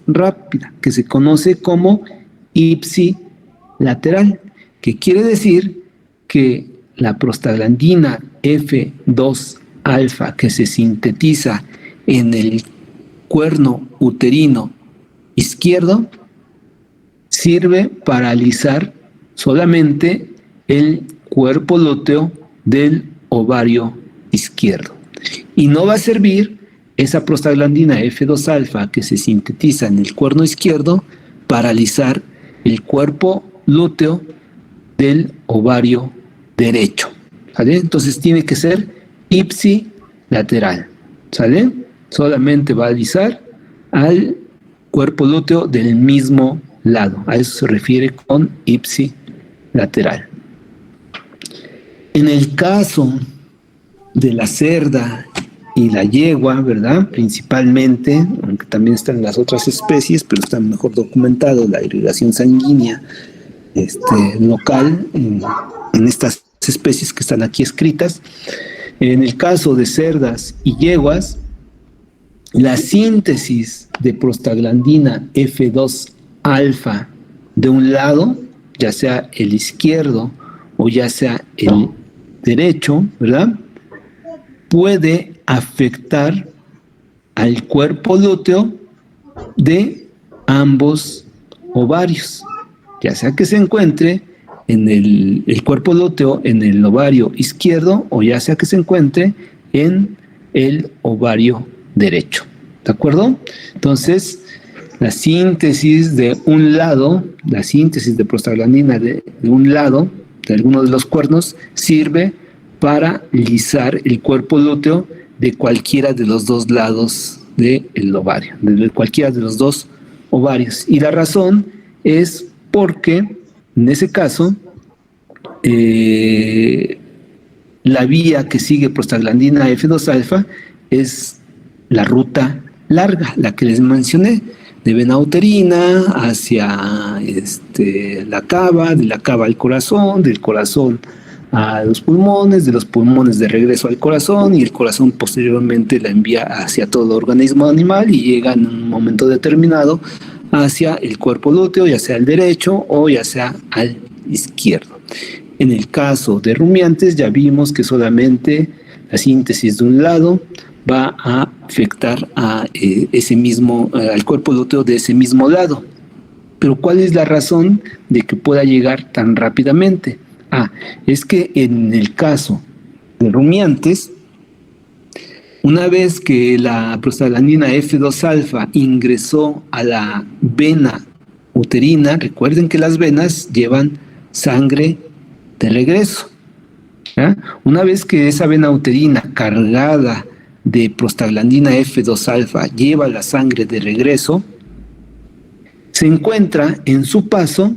rápida, que se conoce como ipsilateral, que quiere decir que la prostaglandina F2 alfa que se sintetiza en el cuerno uterino izquierdo sirve para alisar solamente el cuerpo lúteo del ovario izquierdo. Y no va a servir esa prostaglandina F2 alfa que se sintetiza en el cuerno izquierdo para alisar el cuerpo lúteo del ovario derecho. ¿Sale? Entonces tiene que ser ipsilateral. ¿Sale? Solamente va a alisar al cuerpo lúteo del mismo lado. A eso se refiere con ipsilateral. En el caso de la cerda y la yegua, ¿verdad? Principalmente, aunque también están las otras especies, pero está mejor documentado la irrigación sanguínea local en estas especies que están aquí escritas. En el caso de cerdas y yeguas, la síntesis de prostaglandina F2 alfa de un lado, ya sea el izquierdo o ya sea el derecho, ¿verdad?, puede afectar al cuerpo lúteo de ambos ovarios, ya sea que se encuentre en el cuerpo lúteo en el ovario izquierdo o ya sea que se encuentre en el ovario derecho. ¿De acuerdo? Entonces, la síntesis de un lado, la síntesis de prostaglandina de un lado, de alguno de los cuernos, sirve para lisar el cuerpo lúteo de cualquiera de los dos lados del ovario, de cualquiera de los dos ovarios. Y la razón es porque, en ese caso, la vía que sigue prostaglandina F2 alfa es la ruta larga, la que les mencioné, de vena uterina hacia la cava, de la cava al corazón, del corazón a los pulmones, de los pulmones de regreso al corazón, y el corazón posteriormente la envía hacia todo el organismo animal y llega en un momento determinado hacia el cuerpo lúteo, ya sea al derecho o ya sea al izquierdo. En el caso de rumiantes ya vimos que solamente la síntesis de un lado va a afectar a al cuerpo lúteo de ese mismo lado. Pero ¿cuál es la razón de que pueda llegar tan rápidamente? Es que en el caso de rumiantes, una vez que la prostaglandina F2 alfa ingresó a la vena uterina, recuerden que las venas llevan sangre de regreso. ¿Ya? Una vez que esa vena uterina cargada de prostaglandina F2 alfa lleva la sangre de regreso, se encuentra en su paso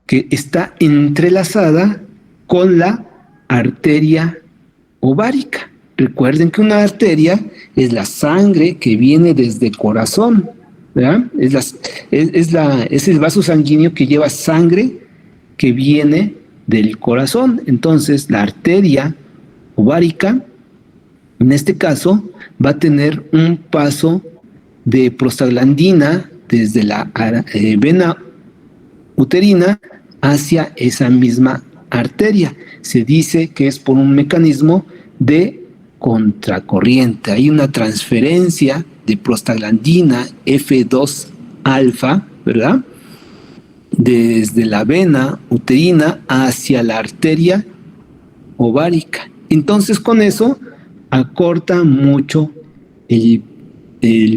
que está entrelazada con la arteria ovárica. Recuerden que una arteria es la sangre que viene desde el corazón, ¿verdad? Es el vaso sanguíneo que lleva sangre que viene del corazón. Entonces, la arteria ovárica, en este caso, va a tener un paso de prostaglandina desde la vena uterina hacia esa misma arteria. Se dice que es por un mecanismo de contracorriente. Hay una transferencia de prostaglandina F2 alfa, ¿verdad?, desde la vena uterina hacia la arteria ovárica. Entonces, con eso acorta mucho el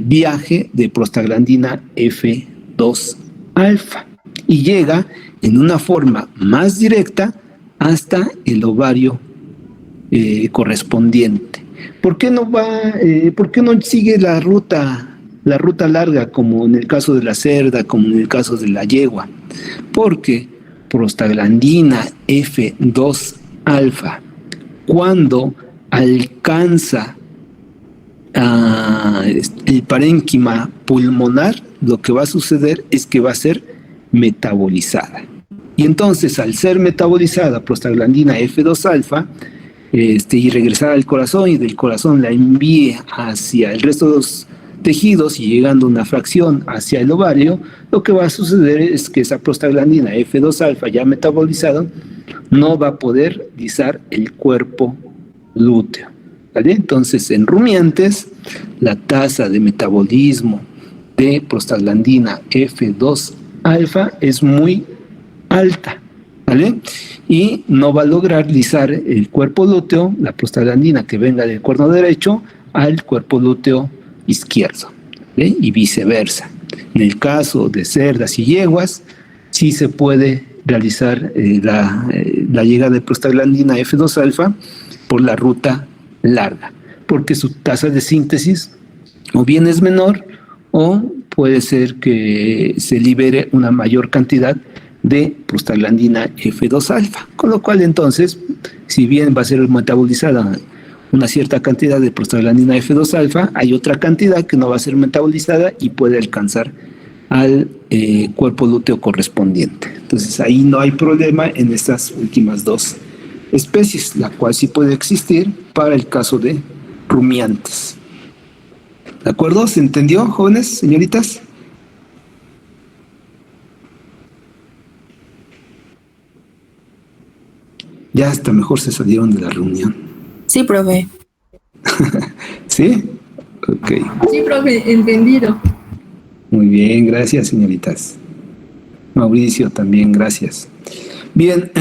viaje de prostaglandina F2 alfa y llega en una forma más directa hasta el ovario correspondiente. ¿Por qué no sigue la ruta larga como en el caso de la cerda, como en el caso de la yegua? Porque prostaglandina F2 alfa, cuando alcanza el parénquima pulmonar, lo que va a suceder es que va a ser metabolizada. Y entonces, al ser metabolizada prostaglandina F2 alfa y regresar al corazón, y del corazón la envíe hacia el resto tejidos y llegando una fracción hacia el ovario, lo que va a suceder es que esa prostaglandina F2-alfa ya metabolizada no va a poder lisar el cuerpo lúteo. ¿Vale? Entonces, en rumiantes, la tasa de metabolismo de prostaglandina F2-alfa es muy alta, ¿vale? Y no va a lograr lisar el cuerpo lúteo, la prostaglandina que venga del cuerno derecho, al cuerpo lúteo izquierdo, ¿vale? Y viceversa. En el caso de cerdas y yeguas, sí se puede realizar la llegada de prostaglandina F2-alfa por la ruta larga, porque su tasa de síntesis o bien es menor o puede ser que se libere una mayor cantidad de prostaglandina F2-alfa, con lo cual entonces, si bien va a ser metabolizada una cierta cantidad de prostaglandina F2-alfa, hay otra cantidad que no va a ser metabolizada y puede alcanzar al cuerpo lúteo correspondiente. Entonces ahí no hay problema en estas últimas dos especies, la cual sí puede existir para el caso de rumiantes. ¿De acuerdo? ¿Se entendió, jóvenes, señoritas? Ya hasta mejor se salieron de la reunión. Sí, profe. ¿Sí? Ok. Sí, profe, entendido. Muy bien, gracias, señoritas. Mauricio, también, gracias. Bien,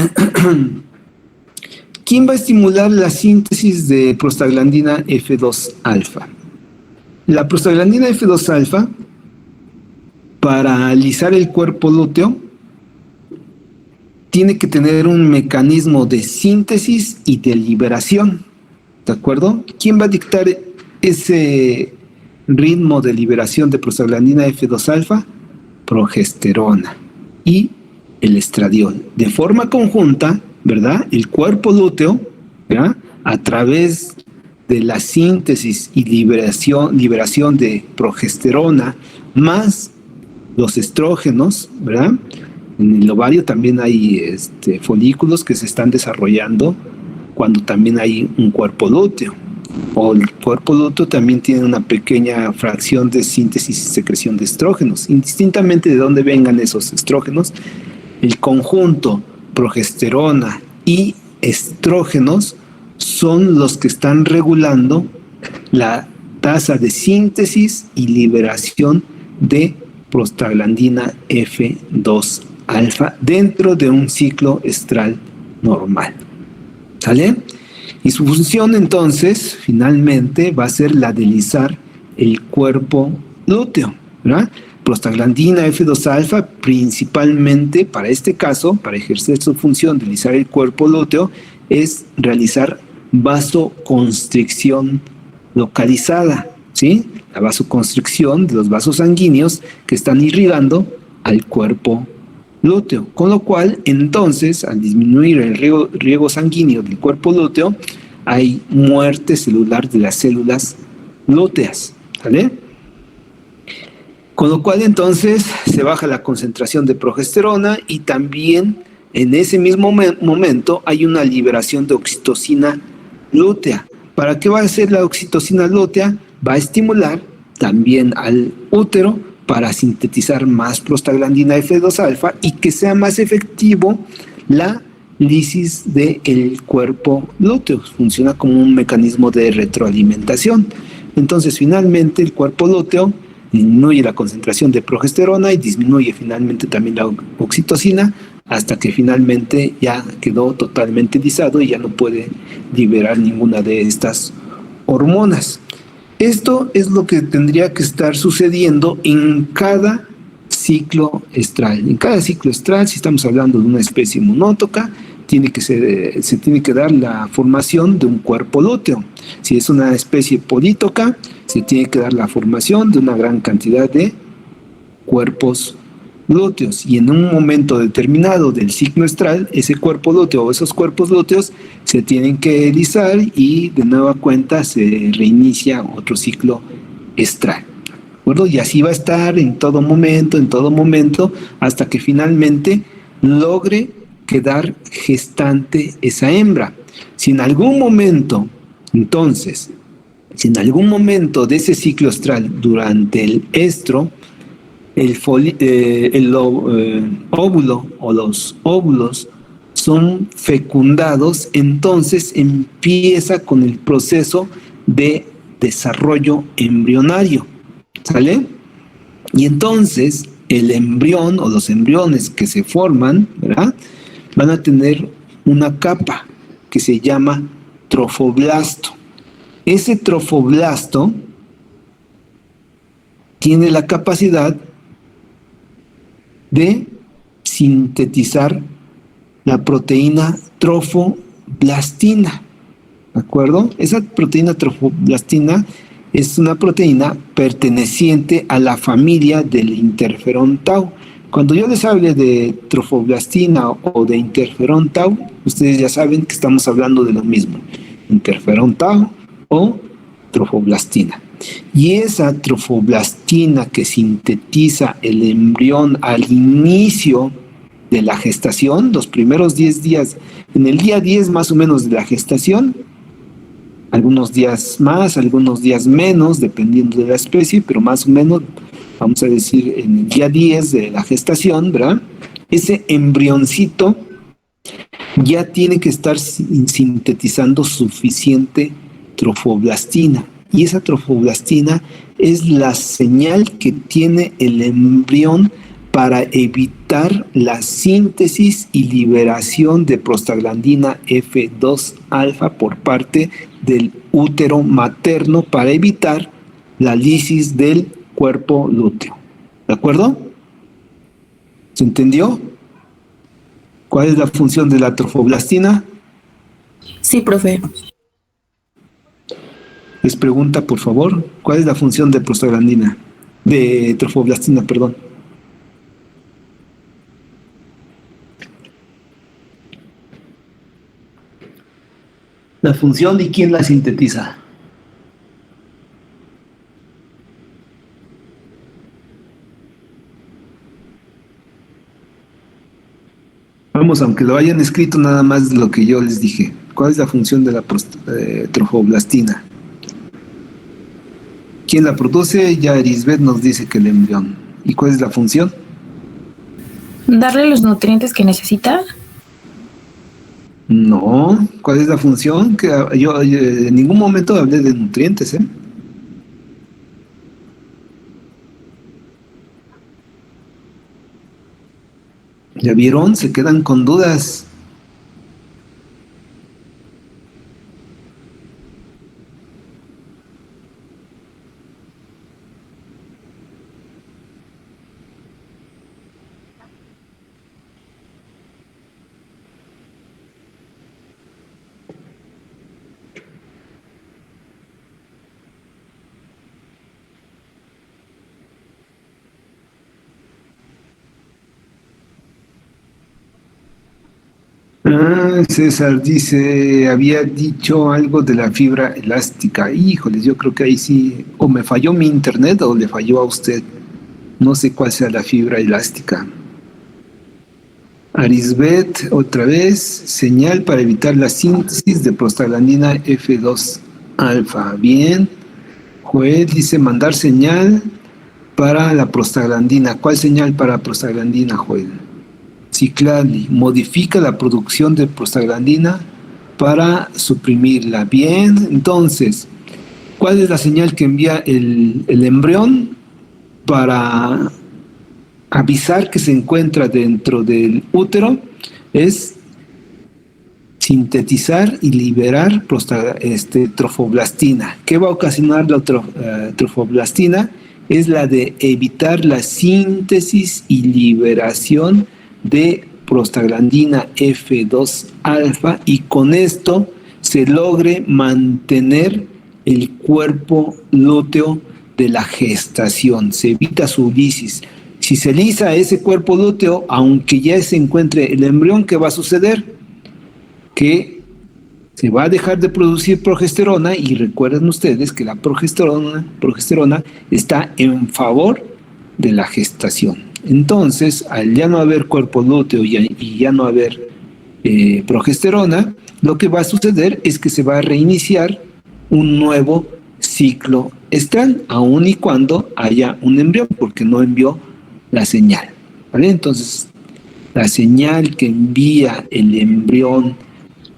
¿quién va a estimular la síntesis de prostaglandina F2-alfa? La prostaglandina F2-alfa, para alisar el cuerpo lúteo, tiene que tener un mecanismo de síntesis y de liberación, ¿de acuerdo? ¿Quién va a dictar ese ritmo de liberación de prostaglandina F2-alfa? Progesterona y el estradiol. De forma conjunta, ¿verdad? El cuerpo lúteo, ¿ya? A través de la síntesis y liberación de progesterona más los estrógenos, ¿verdad? En el ovario también hay folículos que se están desarrollando cuando también hay un cuerpo lúteo. O el cuerpo lúteo también tiene una pequeña fracción de síntesis y secreción de estrógenos. Indistintamente de dónde vengan esos estrógenos, el conjunto progesterona y estrógenos son los que están regulando la tasa de síntesis y liberación de prostaglandina F2-alfa dentro de un ciclo estral normal. ¿Sale? Y su función entonces, finalmente, va a ser la de lisar el cuerpo lúteo, ¿verdad? Prostaglandina F2-alfa, principalmente para este caso, para ejercer su función de lisar el cuerpo lúteo, es realizar vasoconstricción localizada, ¿sí? La vasoconstricción de los vasos sanguíneos que están irrigando al cuerpo lúteo, con lo cual entonces al disminuir el riego sanguíneo del cuerpo lúteo hay muerte celular de las células lúteas, ¿vale? Con lo cual entonces se baja la concentración de progesterona y también en ese mismo momento hay una liberación de oxitocina lútea. ¿Para qué va a ser la oxitocina lútea? Va a estimular también al útero para sintetizar más prostaglandina F2-alfa y que sea más efectivo la lisis del cuerpo lúteo. Funciona como un mecanismo de retroalimentación. Entonces, finalmente, el cuerpo lúteo disminuye la concentración de progesterona y disminuye finalmente también la oxitocina hasta que finalmente ya quedó totalmente lisado y ya no puede liberar ninguna de estas hormonas. Esto es lo que tendría que estar sucediendo en cada ciclo estral. En cada ciclo estral, si estamos hablando de una especie monótoca, se tiene que dar la formación de un cuerpo lúteo. Si es una especie polítoca, se tiene que dar la formación de una gran cantidad de cuerpos lúteos. Y en un momento determinado del ciclo estral, ese cuerpo lúteo o esos cuerpos lúteos se tienen que lisar y de nueva cuenta se reinicia otro ciclo estral. ¿De acuerdo? Y así va a estar en todo momento, hasta que finalmente logre quedar gestante esa hembra. Si en algún momento, entonces, Si en algún momento de ese ciclo estral, durante el estro, óvulo o los óvulos son fecundados, entonces empieza con el proceso de desarrollo embrionario, ¿sale? Y entonces el embrión o los embriones que se forman, ¿verdad?, van a tener una capa que se llama trofoblasto. Ese trofoblasto tiene la capacidad de sintetizar la proteína trofoblastina, ¿de acuerdo? Esa proteína trofoblastina es una proteína perteneciente a la familia del interferón tau. Cuando yo les hable de trofoblastina o de interferón tau, ustedes ya saben que estamos hablando de lo mismo, interferón tau o trofoblastina. Y esa trofoblastina que sintetiza el embrión al inicio de la gestación, los primeros 10 días, en el día 10 más o menos de la gestación, algunos días más, algunos días menos, dependiendo de la especie, pero más o menos, vamos a decir, en el día 10 de la gestación, ¿verdad?, ese embrioncito ya tiene que estar sintetizando suficiente trofoblastina. Y esa trofoblastina es la señal que tiene el embrión para evitar la síntesis y liberación de prostaglandina F2 alfa por parte del útero materno, para evitar la lisis del cuerpo lúteo. ¿De acuerdo? ¿Se entendió? ¿Cuál es la función de la trofoblastina? Sí, profe. Les pregunta, por favor, ¿cuál es la función de prostaglandina? De trofoblastina, perdón. La función y quién la sintetiza. Vamos, aunque lo hayan escrito, nada más lo que yo les dije. ¿Cuál es la función de la trofoblastina? ¿Quién la produce? Ya Erisbeth nos dice que el embrión. ¿Y cuál es la función? Darle los nutrientes que necesita. No. ¿Cuál es la función? Que yo en ningún momento hablé de nutrientes, ¿eh? ¿Ya vieron? Se quedan con dudas. César dice, había dicho algo de la fibra elástica. Híjoles, yo creo que ahí sí, o me falló mi internet o le falló a usted. No sé cuál sea la fibra elástica. Arisbet, otra vez, señal para evitar la síntesis de prostaglandina F2 alfa. Bien. Joel dice, mandar señal para la prostaglandina. ¿Cuál señal para prostaglandina, Joel? Ciclali, modifica la producción de prostaglandina para suprimirla. Bien, entonces, ¿cuál es la señal que envía el embrión para avisar que se encuentra dentro del útero? Es sintetizar y liberar trofoblastina. ¿Qué va a ocasionar la trofoblastina? Es la de evitar la síntesis y liberación de prostaglandina F2 alfa, y con esto se logre mantener el cuerpo lúteo de la gestación, se evita su lisis. Si se lisa ese cuerpo lúteo, aunque ya se encuentre el embrión, ¿qué va a suceder? Que se va a dejar de producir progesterona, y recuerden ustedes que la progesterona está en favor de la gestación. Entonces, al ya no haber cuerpo lúteo y ya no haber progesterona, lo que va a suceder es que se va a reiniciar un nuevo ciclo estral, aun y cuando haya un embrión, porque no envió la señal, ¿vale? Entonces, la señal que envía el embrión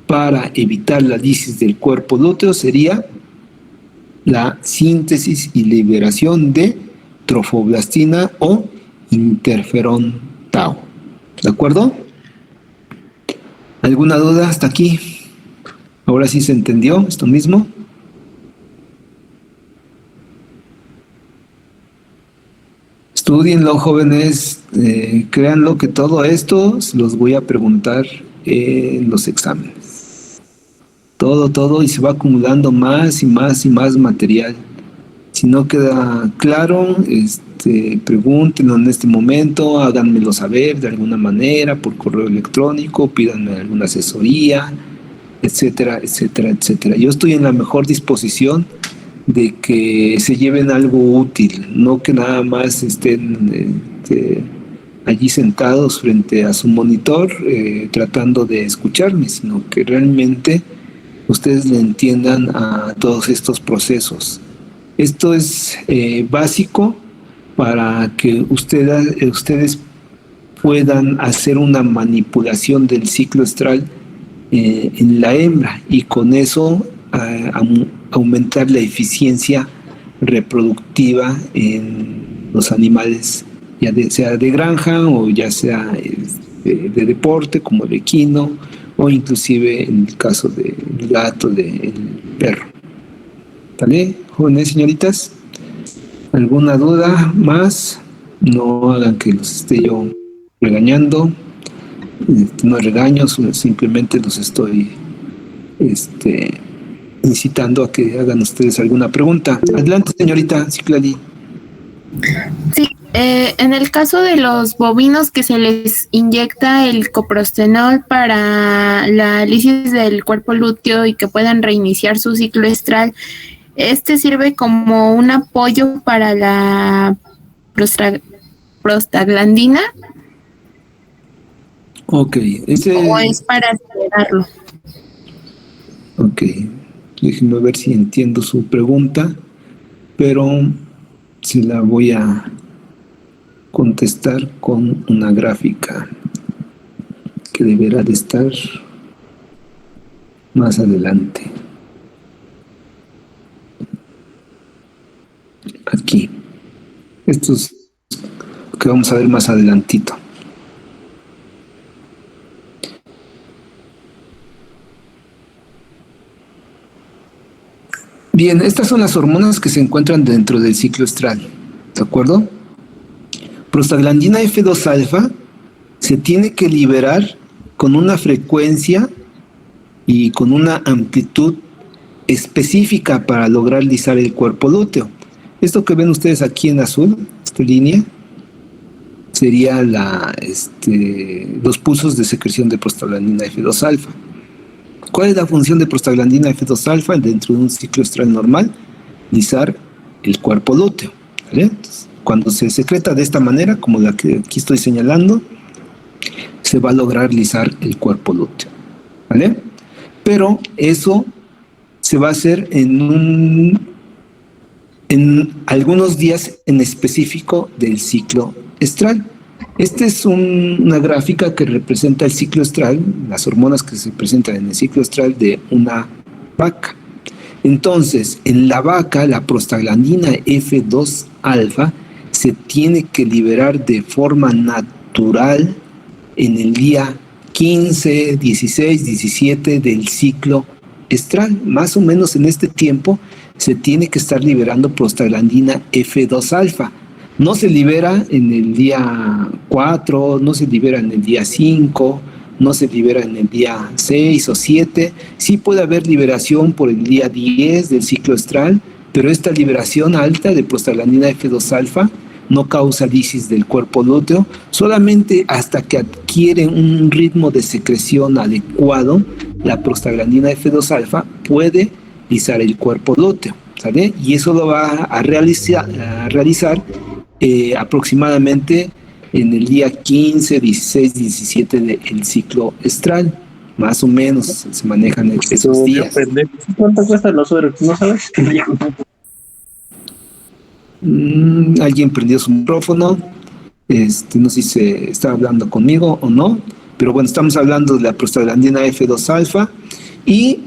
para evitar la lisis del cuerpo lúteo sería la síntesis y liberación de trofoblastina o interferón tau. ¿De acuerdo? ¿Alguna duda hasta aquí? ¿Ahora sí se entendió esto mismo? Estudienlo, jóvenes, créanlo que todo esto se los voy a preguntar en los exámenes. Todo, y se va acumulando más y más y más material. Si no queda claro, pregúntenlo en este momento, háganmelo saber de alguna manera, por correo electrónico, pídanme alguna asesoría, etcétera, etcétera, etcétera. Yo estoy en la mejor disposición de que se lleven algo útil, no que nada más estén allí sentados frente a su monitor tratando de escucharme, sino que realmente ustedes le entiendan a todos estos procesos. Esto es básico para que ustedes puedan hacer una manipulación del ciclo estral en la hembra y con eso aumentar la eficiencia reproductiva en los animales, ya sea de granja o ya sea de deporte como el equino o inclusive en el caso del gato, del perro. ¿Vale, jóvenes señoritas? ¿Alguna duda más? No hagan que los esté yo regañando. No regaño, simplemente los estoy incitando a que hagan ustedes alguna pregunta. Adelante, señorita Ciclali. Sí, en el caso de los bovinos que se les inyecta el coprostenol para la lisis del cuerpo lúteo y que puedan reiniciar su ciclo estral, ¿sirve como un apoyo para la prostaglandina? Ok. ¿O es para acelerarlo? Ok. Déjenme ver si entiendo su pregunta, pero se la voy a contestar con una gráfica que deberá de estar más adelante. Aquí. Esto es lo que vamos a ver más adelantito. Bien, estas son las hormonas que se encuentran dentro del ciclo estral, ¿de acuerdo? Prostaglandina F2 alfa se tiene que liberar con una frecuencia y con una amplitud específica para lograr lisar el cuerpo lúteo. Esto que ven ustedes aquí en azul, esta línea, sería los pulsos de secreción de prostaglandina F2 alfa. ¿Cuál es la función de prostaglandina F2 alfa dentro de un ciclo estral normal? Lisar el cuerpo lúteo, ¿vale? Entonces, cuando se secreta de esta manera, como la que aquí estoy señalando, se va a lograr lisar el cuerpo lúteo, ¿vale? Pero eso se va a hacer en algunos días en específico del ciclo estral. Esta es una gráfica que representa el ciclo estral, las hormonas que se presentan en el ciclo estral de una vaca. Entonces, en la vaca, la prostaglandina F2 alfa se tiene que liberar de forma natural en el día 15, 16, 17 del ciclo estral. Más o menos en este tiempo se tiene que estar liberando prostaglandina F2 alfa. No se libera en el día 4, no se libera en el día 5, no se libera en el día 6 o 7. Sí puede haber liberación por el día 10 del ciclo estral, pero esta liberación alta de prostaglandina F2 alfa no causa lisis del cuerpo lúteo, solamente hasta que adquiere un ritmo de secreción adecuado, la prostaglandina F2 alfa puede lisar el cuerpo lúteo, ¿sale? Y eso lo va a realizar aproximadamente en el día 15, 16, 17 del ciclo estral, más o menos se manejan esos días. ¿Cuánto cuesta los sueros? ¿No sabes? Alguien prendió su micrófono. No sé si se está hablando conmigo o no, pero bueno, estamos hablando de la prostaglandina F2 alfa. Y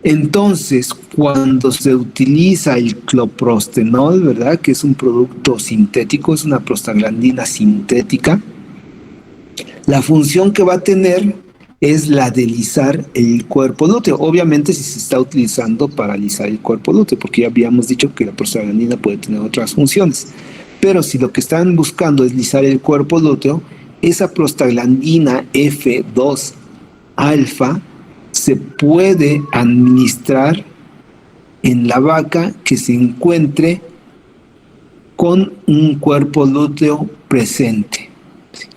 entonces, cuando se utiliza el cloprostenol, ¿verdad? Que es un producto sintético, es una prostaglandina sintética, la función que va a tener es la de lisar el cuerpo lúteo. Obviamente si se está utilizando para lisar el cuerpo lúteo, porque ya habíamos dicho que la prostaglandina puede tener otras funciones. Pero si lo que están buscando es lisar el cuerpo lúteo, esa prostaglandina F2 alfa se puede administrar en la vaca que se encuentre con un cuerpo lúteo presente.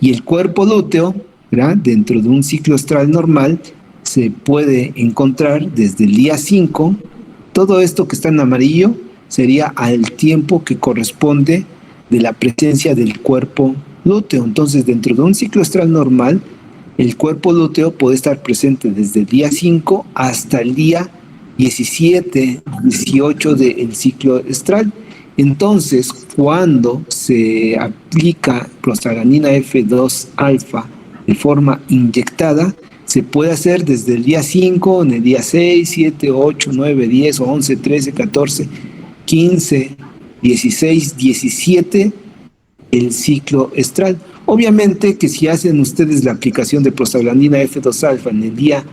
Y el cuerpo lúteo, ¿verdad?, dentro de un ciclo estral normal, se puede encontrar desde el día 5. Todo esto que está en amarillo sería al tiempo que corresponde de la presencia del cuerpo lúteo. Entonces, dentro de un ciclo estral normal, el cuerpo lúteo puede estar presente desde el día 5 hasta el día 17, 18 del ciclo estral. Entonces, cuando se aplica prostaglandina F2 alfa de forma inyectada, se puede hacer desde el día 5, en el día 6, 7, 8, 9, 10, 11, 13, 14, 15, 16, 17, el ciclo estral. Obviamente que si hacen ustedes la aplicación de prostaglandina F2 alfa en el día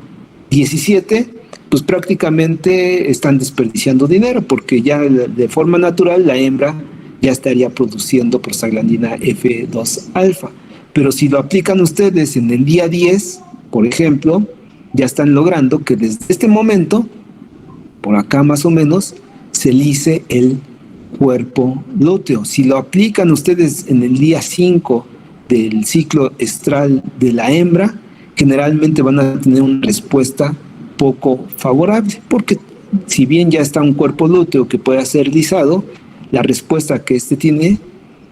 17, pues prácticamente están desperdiciando dinero, porque ya de forma natural la hembra ya estaría produciendo prostaglandina F2 alfa. Pero si lo aplican ustedes en el día 10, por ejemplo, ya están logrando que desde este momento, por acá más o menos, se lise el cuerpo lúteo. Si lo aplican ustedes en el día 5 del ciclo estral de la hembra, generalmente van a tener una respuesta poco favorable, porque si bien ya está un cuerpo lúteo que puede ser lisado, la respuesta que este tiene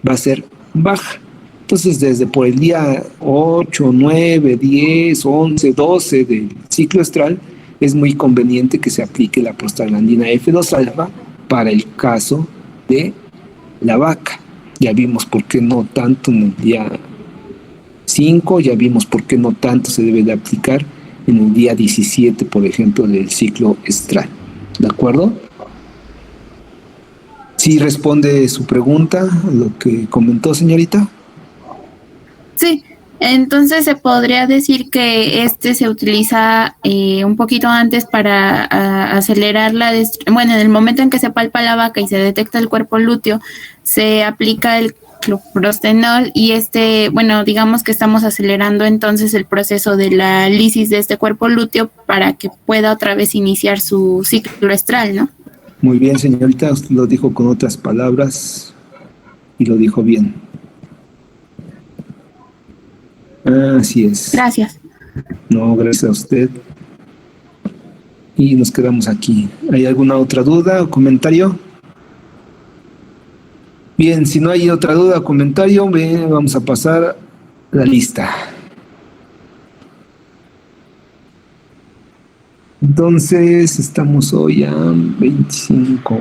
va a ser baja. Entonces, desde por el día 8, 9, 10, 11, 12 del ciclo estral, es muy conveniente que se aplique la prostaglandina F2 alfa para el caso de la vaca. Ya vimos por qué no tanto en el día 5, ya vimos por qué no tanto se debe de aplicar en el día 17, por ejemplo, del ciclo estral. ¿De acuerdo? ¿Sí responde su pregunta a lo que comentó, señorita? Sí, entonces se podría decir que se utiliza un poquito antes para acelerar bueno, en el momento en que se palpa la vaca y se detecta el cuerpo lúteo, se aplica el cloprostenol y bueno, digamos que estamos acelerando entonces el proceso de la lisis de este cuerpo lúteo para que pueda otra vez iniciar su ciclo estral, ¿no? Muy bien, señorita, usted lo dijo con otras palabras y lo dijo bien. Así es. Gracias. No, gracias a usted. Y nos quedamos aquí. ¿Hay alguna otra duda o comentario? Bien, si no hay otra duda o comentario, vamos a pasar la lista. Entonces, estamos hoy a 25.